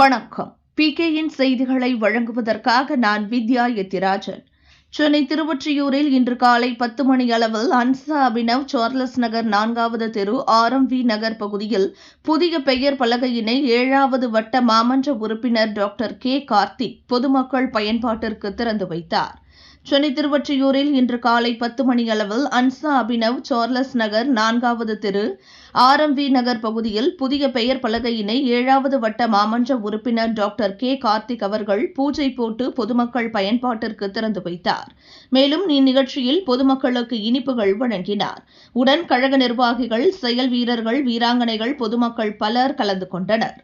வணக்கம். PKயின் செய்திகளை வழங்குவதற்காக நான் வித்யா எத்திராஜன். சென்னை திருவொற்றியூரில் இன்று காலை 10 மணி அளவில் அன்சா அபினவ் சார்லஸ் நகர் 4வது தெரு RMV நகர் பகுதியில் புதிய பெயர் பலகையினை 7வது வட்ட மாமன்ற உறுப்பினர் டாக்டர் K. கார்த்திக் பொதுமக்கள் பயன்பாட்டிற்கு திறந்து வைத்தார். சென்னை திருவொற்றியூரில் இன்று காலை 10 மணி அளவில் அன்சா அபினவ் சார்லஸ் நகர் 4வது தெரு RMV நகர் பகுதியில் புதிய பெயர் பலகையினை 7வது வட்ட மாமன்ற உறுப்பினர் டாக்டர் K. கார்த்திக் அவர்கள் பூஜை போட்டு பொதுமக்கள் பயன்பாட்டிற்கு திறந்து வைத்தார். மேலும் இந்நிகழ்ச்சியில் பொதுமக்களுக்கு இனிப்புகள் வழங்கினார். உடன் கழக நிர்வாகிகள், செயல் வீரர்கள், வீராங்கனைகள், பொதுமக்கள் பலர் கலந்து கொண்டனர்.